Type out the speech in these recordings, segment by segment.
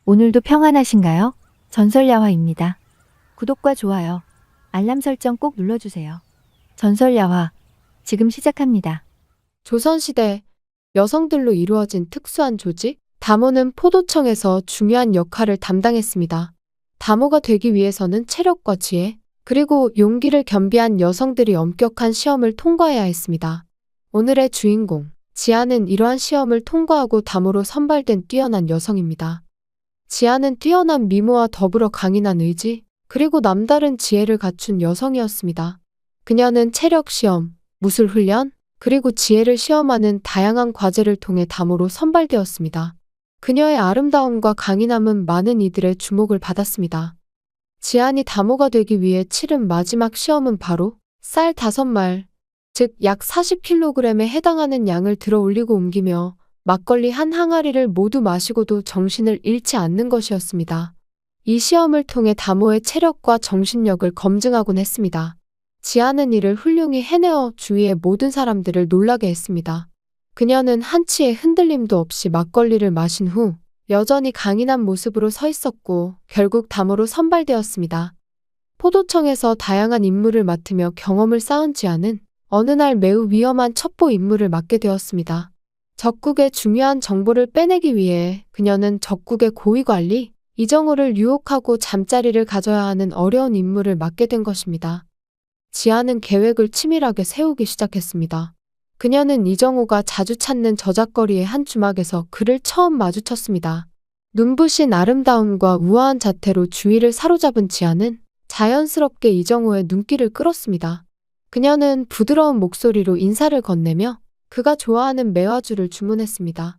오늘도 평안하신가요? 전설야화입니다. 구독과 좋아요, 알람 설정 꼭 눌러주세요. 전설야화, 지금 시작합니다. 조선시대 여성들로 이루어진 특수한 조직, 다모는 포도청에서 중요한 역할을 담당했습니다. 다모가 되기 위해서는 체력과 지혜, 그리고 용기를 겸비한 여성들이 엄격한 시험을 통과해야 했습니다. 오늘의 주인공, 지아는 이러한 시험을 통과하고 다모로 선발된 뛰어난 여성입니다. 지아는 뛰어난 미모와 더불어 강인한 의지, 그리고 남다른 지혜를 갖춘 여성이었습니다. 그녀는 체력 시험, 무술 훈련, 그리고 지혜를 시험하는 다양한 과제를 통해 다모로 선발되었습니다. 그녀의 아름다움과 강인함은 많은 이들의 주목을 받았습니다. 지안이 다모가 되기 위해 치른 마지막 시험은 바로 쌀 5말, 즉 약 40kg에 해당하는 양을 들어 올리고 옮기며 막걸리 한 항아리를 모두 마시고도 정신을 잃지 않는 것이었습니다. 이 시험을 통해 다모의 체력과 정신력을 검증하곤 했습니다. 지아는 이를 훌륭히 해내어 주위의 모든 사람들을 놀라게 했습니다. 그녀는 한치의 흔들림도 없이 막걸리를 마신 후 여전히 강인한 모습으로 서 있었고 결국 다모로 선발되었습니다. 포도청에서 다양한 임무를 맡으며 경험을 쌓은 지아는 어느 날 매우 위험한 첩보 임무를 맡게 되었습니다. 적국의 중요한 정보를 빼내기 위해 그녀는 적국의 고위관리 이정호를 유혹하고 잠자리를 가져야 하는 어려운 임무를 맡게 된 것입니다. 지아는 계획을 치밀하게 세우기 시작했습니다. 그녀는 이정호가 자주 찾는 저작거리의 한 주막에서 그를 처음 마주쳤습니다. 눈부신 아름다움과 우아한 자태로 주위를 사로잡은 지아는 자연스럽게 이정호의 눈길을 끌었습니다. 그녀는 부드러운 목소리로 인사를 건네며 그가 좋아하는 매화주를 주문했습니다.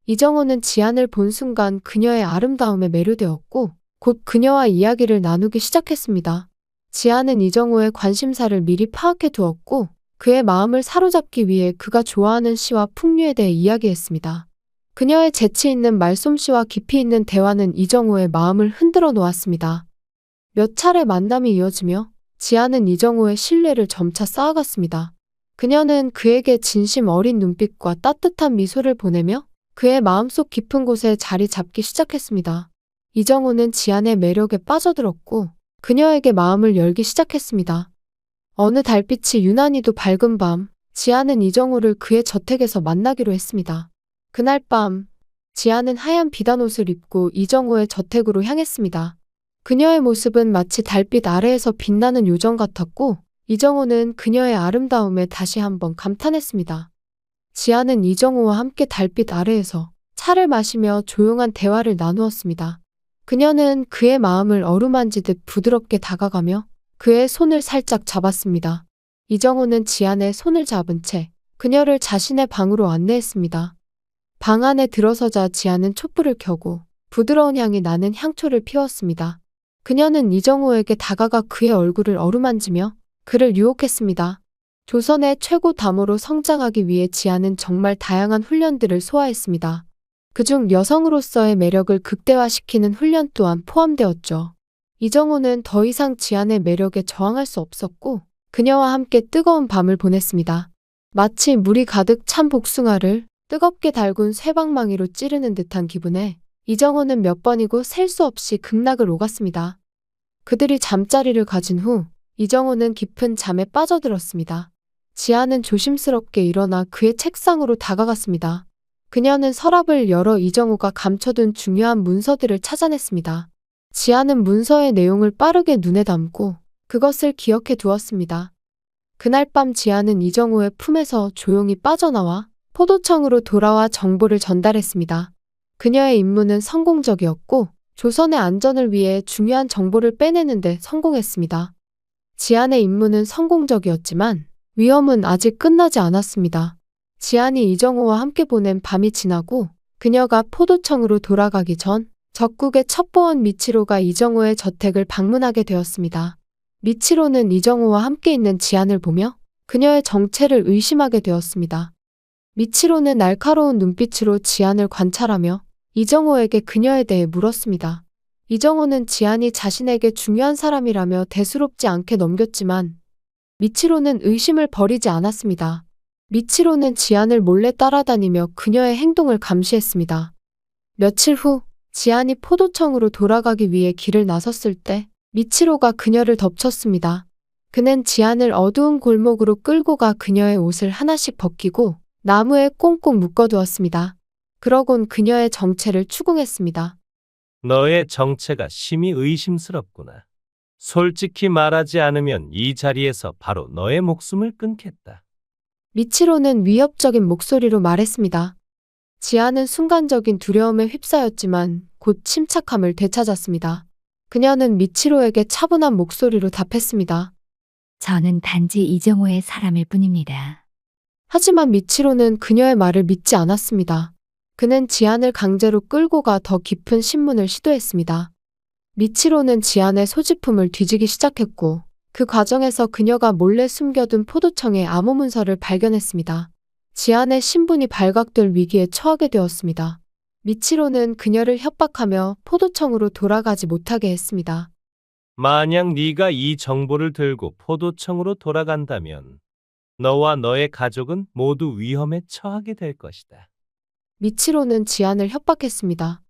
이정호는 지안을 본 순간 그녀의 아름다움에 매료되었고 곧 그녀와 이야기를 나누기 시작했습니다. 지안은 이정호의 관심사를 미리 파악해 두었고 그의 마음을 사로잡기 위해 그가 좋아하는 시와 풍류에 대해 이야기했습니다. 그녀의 재치 있는 말솜씨와 깊이 있는 대화는 이정호의 마음을 흔들어 놓았습니다. 몇 차례 만남이 이어지며 지안은 이정호의 신뢰를 점차 쌓아갔습니다. 그녀는 그에게 진심 어린 눈빛과 따뜻한 미소를 보내며 그의 마음속 깊은 곳에 자리 잡기 시작했습니다. 이정호는 지안의 매력에 빠져들었고 그녀에게 마음을 열기 시작했습니다. 어느 달빛이 유난히도 밝은 밤, 지아는 이정호를 그의 저택에서 만나기로 했습니다. 그날 밤, 지아는 하얀 비단옷을 입고 이정호의 저택으로 향했습니다. 그녀의 모습은 마치 달빛 아래에서 빛나는 요정 같았고, 이정호는 그녀의 아름다움에 다시 한번 감탄했습니다. 지아는 이정호와 함께 달빛 아래에서 차를 마시며 조용한 대화를 나누었습니다. 그녀는 그의 마음을 어루만지듯 부드럽게 다가가며 그의 손을 살짝 잡았습니다. 이정호는 지안의 손을 잡은 채 그녀를 자신의 방으로 안내했습니다. 방 안에 들어서자 지안은 촛불을 켜고 부드러운 향이 나는 향초를 피웠습니다. 그녀는 이정호에게 다가가 그의 얼굴을 어루만지며 그를 유혹했습니다. 조선의 최고 다모로 성장하기 위해 지안은 정말 다양한 훈련들을 소화했습니다. 그중 여성으로서의 매력을 극대화시키는 훈련 또한 포함되었죠. 이정호는 더 이상 지안의 매력에 저항할 수 없었고 그녀와 함께 뜨거운 밤을 보냈습니다. 마치 물이 가득 찬 복숭아를 뜨겁게 달군 쇠방망이로 찌르는 듯한 기분에 이정호는 몇 번이고 셀 수 없이 극락을 오갔습니다. 그들이 잠자리를 가진 후 이정호는 깊은 잠에 빠져들었습니다. 지아는 조심스럽게 일어나 그의 책상으로 다가갔습니다. 그녀는 서랍을 열어 이정호가 감춰둔 중요한 문서들을 찾아냈습니다. 지아는 문서의 내용을 빠르게 눈에 담고 그것을 기억해 두었습니다. 그날 밤 지아는 이정호의 품에서 조용히 빠져나와 포도청으로 돌아와 정보를 전달했습니다. 그녀의 임무는 성공적이었고 조선의 안전을 위해 중요한 정보를 빼내는 데 성공했습니다. 지안의 임무는 성공적이었지만 위험은 아직 끝나지 않았습니다. 지안이 이정호와 함께 보낸 밤이 지나고 그녀가 포도청으로 돌아가기 전 적국의 첩보원 미치로가 이정호의 저택을 방문하게 되었습니다. 미치로는 이정호와 함께 있는 지안을 보며 그녀의 정체를 의심하게 되었습니다. 미치로는 날카로운 눈빛으로 지안을 관찰하며 이정호에게 그녀에 대해 물었습니다. 이정호는 지안이 자신에게 중요한 사람이라며 대수롭지 않게 넘겼지만 미치로는 의심을 버리지 않았습니다. 미치로는 지안을 몰래 따라다니며 그녀의 행동을 감시했습니다. 며칠 후 지안이 포도청으로 돌아가기 위해 길을 나섰을 때 미치로가 그녀를 덮쳤습니다. 그는 지안을 어두운 골목으로 끌고 가 그녀의 옷을 하나씩 벗기고 나무에 꽁꽁 묶어두었습니다. 그러곤 그녀의 정체를 추궁했습니다. 너의 정체가 심히 의심스럽구나. 솔직히 말하지 않으면 이 자리에서 바로 너의 목숨을 끊겠다. 미치로는 위협적인 목소리로 말했습니다. 지안은 순간적인 두려움에 휩싸였지만 곧 침착함을 되찾았습니다. 그녀는 미치로에게 차분한 목소리로 답했습니다. 저는 단지 이정호의 사람일 뿐입니다. 하지만 미치로는 그녀의 말을 믿지 않았습니다. 그는 지안을 강제로 끌고 가 더 깊은 신문을 시도했습니다. 미치로는 지안의 소지품을 뒤지기 시작했고 그 과정에서 그녀가 몰래 숨겨둔 포도청의 암호 문서를 발견했습니다. 지안의 신분이 발각될 위기에 처하게 되었습니다. 미치로는 그녀를 협박하며 포도청으로 돌아가지 못하게 했습니다. 만약 네가 이 정보를 들고 포도청으로 돌아간다면 너와 너의 가족은 모두 위험에 처하게 될 것이다. 미치로는 지안을 협박했습니다.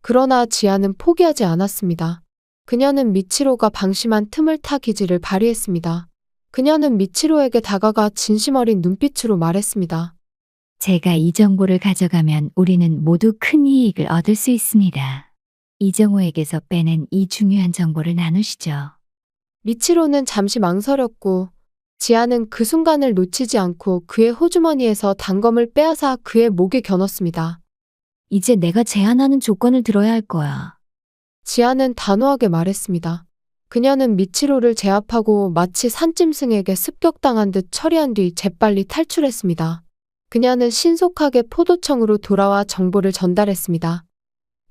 그러나 지안은 포기하지 않았습니다. 그녀는 미치로가 방심한 틈을 타 기지를 발휘했습니다. 그녀는 미치로에게 다가가 진심 어린 눈빛으로 말했습니다. 제가 이 정보를 가져가면 우리는 모두 큰 이익을 얻을 수 있습니다. 이정호에게서 빼낸 이 중요한 정보를 나누시죠. 미치로는 잠시 망설였고 지안은 그 순간을 놓치지 않고 그의 호주머니에서 단검을 빼앗아 그의 목에 겨눴습니다. 이제 내가 제안하는 조건을 들어야 할 거야. 지안은 단호하게 말했습니다. 그녀는 미치로를 제압하고 마치 산짐승에게 습격당한 듯 처리한 뒤 재빨리 탈출했습니다. 그녀는 신속하게 포도청으로 돌아와 정보를 전달했습니다.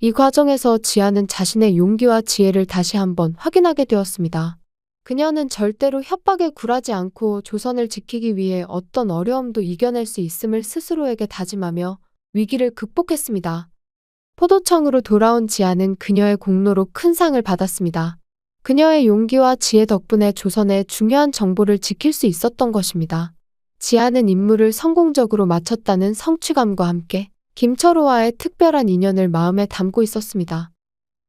이 과정에서 지안은 자신의 용기와 지혜를 다시 한번 확인하게 되었습니다. 그녀는 절대로 협박에 굴하지 않고 조선을 지키기 위해 어떤 어려움도 이겨낼 수 있음을 스스로에게 다짐하며 위기를 극복했습니다. 포도청으로 돌아온 지안은 그녀의 공로로 큰 상을 받았습니다. 그녀의 용기와 지혜 덕분에 조선의 중요한 정보를 지킬 수 있었던 것입니다. 지안은 임무를 성공적으로 마쳤다는 성취감과 함께 김철호와의 특별한 인연을 마음에 담고 있었습니다.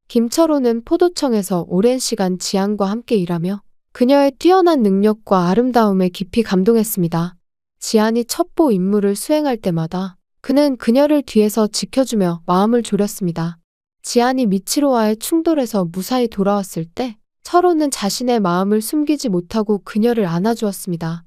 김철호는 포도청에서 오랜 시간 지안과 함께 일하며 그녀의 뛰어난 능력과 아름다움에 깊이 감동했습니다. 지안이 첩보 임무를 수행할 때마다 그는 그녀를 뒤에서 지켜주며 마음을 졸였습니다. 지안이 미치로와의 충돌에서 무사히 돌아왔을 때 철호는 자신의 마음을 숨기지 못하고 그녀를 안아주었습니다.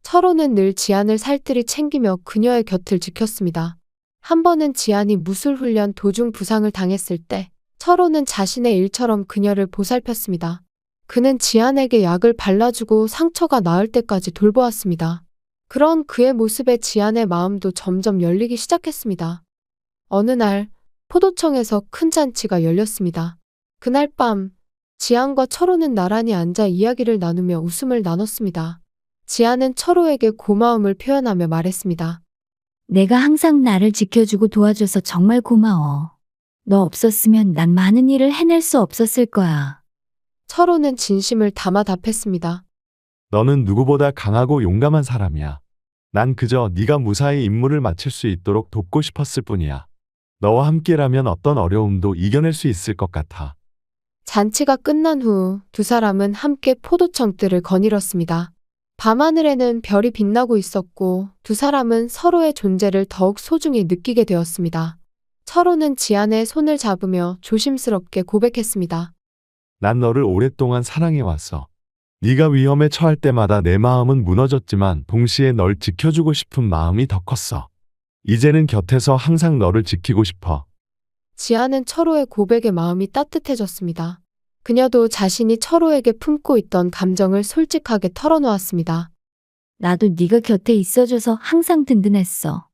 철호는 늘 지안을 살뜰히 챙기며 그녀의 곁을 지켰습니다. 한 번은 지안이 무술훈련 도중 부상을 당했을 때 철호는 자신의 일처럼 그녀를 보살폈습니다. 그는 지안에게 약을 발라주고 상처가 나을 때까지 돌보았습니다. 그런 그의 모습에 지안의 마음도 점점 열리기 시작했습니다. 어느 날 포도청에서 큰 잔치가 열렸습니다. 그날 밤 지안과 철호는 나란히 앉아 이야기를 나누며 웃음을 나눴습니다. 지안은 철호에게 고마움을 표현하며 말했습니다. 내가 항상 나를 지켜주고 도와줘서 정말 고마워. 너 없었으면 난 많은 일을 해낼 수 없었을 거야. 철호는 진심을 담아 답했습니다. 너는 누구보다 강하고 용감한 사람이야. 난 그저 네가 무사히 임무를 마칠 수 있도록 돕고 싶었을 뿐이야. 너와 함께라면 어떤 어려움도 이겨낼 수 있을 것 같아. 잔치가 끝난 후 두 사람은 함께 포도청 뜰을 거닐었습니다. 밤하늘에는 별이 빛나고 있었고 두 사람은 서로의 존재를 더욱 소중히 느끼게 되었습니다. 철호는 지안의 손을 잡으며 조심스럽게 고백했습니다. 난 너를 오랫동안 사랑해왔어. 네가 위험에 처할 때마다 내 마음은 무너졌지만 동시에 널 지켜주고 싶은 마음이 더 컸어. 이제는 곁에서 항상 너를 지키고 싶어. 지안은 철호의 고백에 마음이 따뜻해졌습니다. 그녀도 자신이 철호에게 품고 있던 감정을 솔직하게 털어놓았습니다. 나도 네가 곁에 있어줘서 항상 든든했어.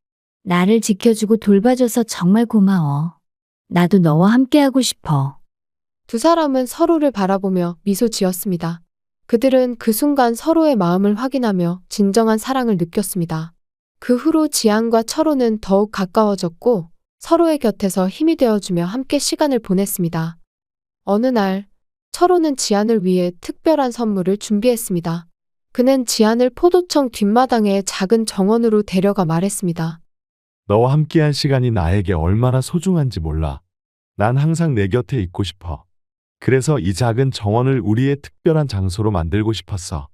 나를 지켜주고 돌봐줘서 정말 고마워. 나도 너와 함께하고 싶어. 두 사람은 서로를 바라보며 미소 지었습니다. 그들은 그 순간 서로의 마음을 확인하며 진정한 사랑을 느꼈습니다. 그 후로 지안과 철호는 더욱 가까워졌고 서로의 곁에서 힘이 되어주며 함께 시간을 보냈습니다. 어느 날 철호는 지안을 위해 특별한 선물을 준비했습니다. 그는 지안을 포도청 뒷마당의 작은 정원으로 데려가 말했습니다. 너와 함께한 시간이 나에게 얼마나 소중한지 몰라. 난 항상 내 곁에 있고 싶어. 그래서 이 작은 정원을 우리의 특별한 장소로 만들고 싶었어.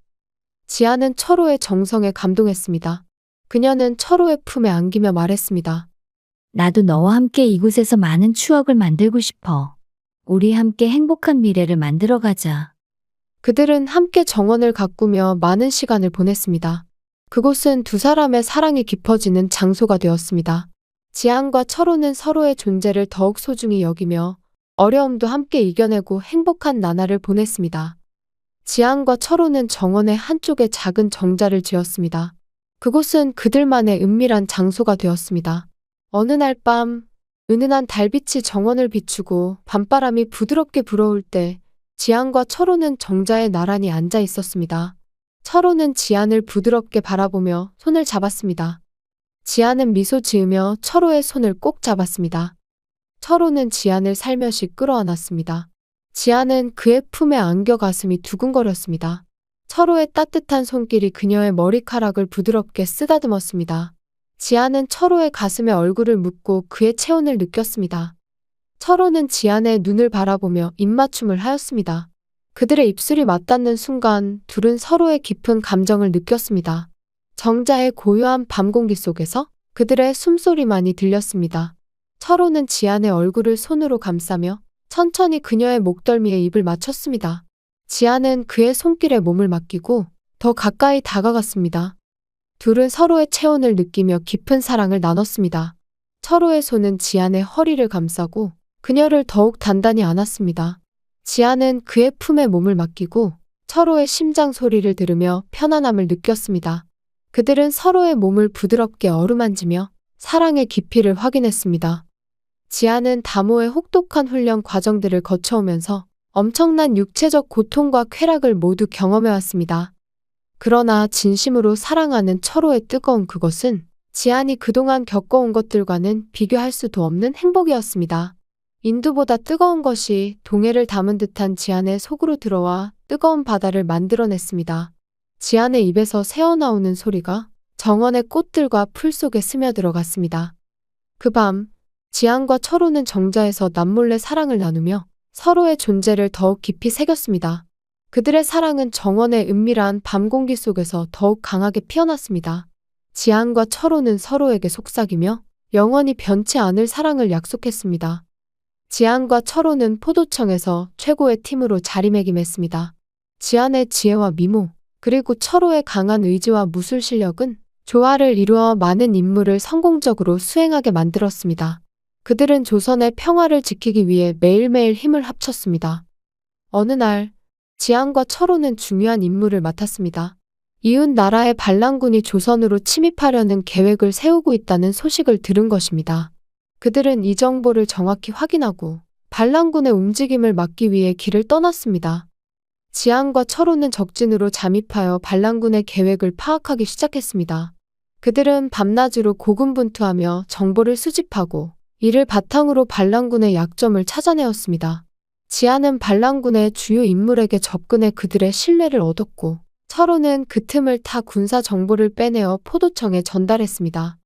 지아는 철호의 정성에 감동했습니다. 그녀는 철호의 품에 안기며 말했습니다. 나도 너와 함께 이곳에서 많은 추억을 만들고 싶어. 우리 함께 행복한 미래를 만들어 가자. 그들은 함께 정원을 가꾸며 많은 시간을 보냈습니다. 그곳은 두 사람의 사랑이 깊어지는 장소가 되었습니다. 지안과 철호는 서로의 존재를 더욱 소중히 여기며 어려움도 함께 이겨내고 행복한 나날을 보냈습니다. 지안과 철호는 정원의 한쪽에 작은 정자를 지었습니다. 그곳은 그들만의 은밀한 장소가 되었습니다. 어느 날 밤, 은은한 달빛이 정원을 비추고 밤바람이 부드럽게 불어올 때 지안과 철호는 정자에 나란히 앉아 있었습니다. 철호는 지안을 부드럽게 바라보며 손을 잡았습니다. 지안은 미소 지으며 철호의 손을 꼭 잡았습니다. 철호는 지안을 살며시 끌어안았습니다. 지안은 그의 품에 안겨 가슴이 두근거렸습니다. 철호의 따뜻한 손길이 그녀의 머리카락을 부드럽게 쓰다듬었습니다. 지안은 철호의 가슴에 얼굴을 묻고 그의 체온을 느꼈습니다. 철호는 지안의 눈을 바라보며 입맞춤을 하였습니다. 그들의 입술이 맞닿는 순간 둘은 서로의 깊은 감정을 느꼈습니다. 정자의 고요한 밤 공기 속에서 그들의 숨소리만이 들렸습니다. 철호는 지안의 얼굴을 손으로 감싸며 천천히 그녀의 목덜미에 입을 맞췄습니다. 지안은 그의 손길에 몸을 맡기고 더 가까이 다가갔습니다. 둘은 서로의 체온을 느끼며 깊은 사랑을 나눴습니다. 철호의 손은 지안의 허리를 감싸고 그녀를 더욱 단단히 안았습니다. 지안은 그의 품에 몸을 맡기고 철호의 심장 소리를 들으며 편안함을 느꼈습니다. 그들은 서로의 몸을 부드럽게 어루만지며 사랑의 깊이를 확인했습니다. 지안은 다모의 혹독한 훈련 과정들을 거쳐오면서 엄청난 육체적 고통과 쾌락을 모두 경험해왔습니다. 그러나 진심으로 사랑하는 철호의 뜨거운 그것은 지안이 그동안 겪어온 것들과는 비교할 수도 없는 행복이었습니다. 인두보다 뜨거운 것이 동해를 담은 듯한 지안의 속으로 들어와 뜨거운 바다를 만들어냈습니다. 지안의 입에서 새어나오는 소리가 정원의 꽃들과 풀 속에 스며들어갔습니다. 그 밤, 지안과 철호는 정자에서 남몰래 사랑을 나누며 서로의 존재를 더욱 깊이 새겼습니다. 그들의 사랑은 정원의 은밀한 밤 공기 속에서 더욱 강하게 피어났습니다. 지안과 철호는 서로에게 속삭이며 영원히 변치 않을 사랑을 약속했습니다. 지안과 철호는 포도청에서 최고의 팀으로 자리매김했습니다. 지안의 지혜와 미모, 그리고 철호의 강한 의지와 무술 실력은 조화를 이루어 많은 임무를 성공적으로 수행하게 만들었습니다. 그들은 조선의 평화를 지키기 위해 매일매일 힘을 합쳤습니다. 어느 날, 지안과 철호는 중요한 임무를 맡았습니다. 이웃 나라의 반란군이 조선으로 침입하려는 계획을 세우고 있다는 소식을 들은 것입니다. 그들은 이 정보를 정확히 확인하고 반란군의 움직임을 막기 위해 길을 떠났습니다. 지안과 철호는 적진으로 잠입하여 반란군의 계획을 파악하기 시작했습니다. 그들은 밤낮으로 고군분투하며 정보를 수집하고 이를 바탕으로 반란군의 약점을 찾아내었습니다. 지안은 반란군의 주요 인물에게 접근해 그들의 신뢰를 얻었고 철호는 그 틈을 타 군사 정보를 빼내어 포도청에 전달했습니다.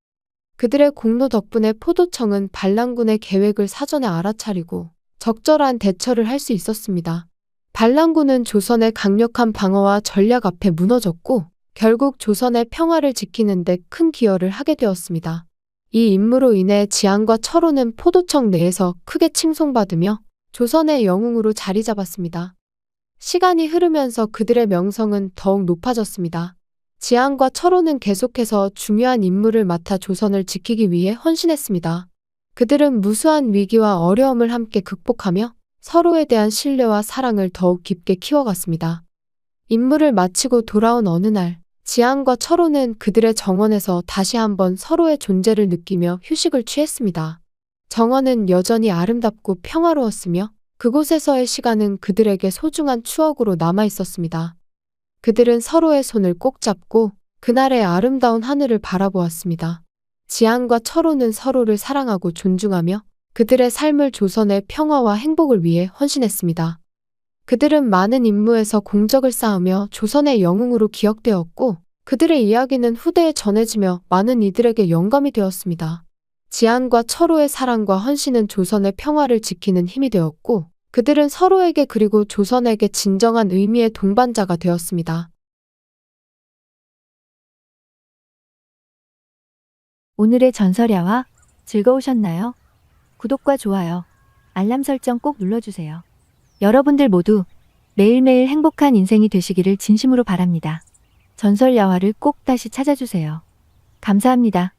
그들의 공로 덕분에 포도청은 반란군의 계획을 사전에 알아차리고 적절한 대처를 할 수 있었습니다. 반란군은 조선의 강력한 방어와 전략 앞에 무너졌고 결국 조선의 평화를 지키는 데 큰 기여를 하게 되었습니다. 이 임무로 인해 지안과 철호는 포도청 내에서 크게 칭송받으며 조선의 영웅으로 자리 잡았습니다. 시간이 흐르면서 그들의 명성은 더욱 높아졌습니다. 지안과 철호는 계속해서 중요한 임무를 맡아 조선을 지키기 위해 헌신했습니다. 그들은 무수한 위기와 어려움을 함께 극복하며 서로에 대한 신뢰와 사랑을 더욱 깊게 키워갔습니다. 임무를 마치고 돌아온 어느 날, 지안과 철호는 그들의 정원에서 다시 한번 서로의 존재를 느끼며 휴식을 취했습니다. 정원은 여전히 아름답고 평화로웠으며 그곳에서의 시간은 그들에게 소중한 추억으로 남아 있었습니다. 그들은 서로의 손을 꼭 잡고 그날의 아름다운 하늘을 바라보았습니다. 지안과 철호는 서로를 사랑하고 존중하며 그들의 삶을 조선의 평화와 행복을 위해 헌신했습니다. 그들은 많은 임무에서 공적을 쌓으며 조선의 영웅으로 기억되었고 그들의 이야기는 후대에 전해지며 많은 이들에게 영감이 되었습니다. 지안과 철호의 사랑과 헌신은 조선의 평화를 지키는 힘이 되었고, 그들은 서로에게 그리고 조선에게 진정한 의미의 동반자가 되었습니다. 오늘의 전설야화 즐거우셨나요? 구독과 좋아요, 알람 설정 꼭 눌러주세요. 여러분들 모두 매일매일 행복한 인생이 되시기를 진심으로 바랍니다. 전설야화를 꼭 다시 찾아주세요. 감사합니다.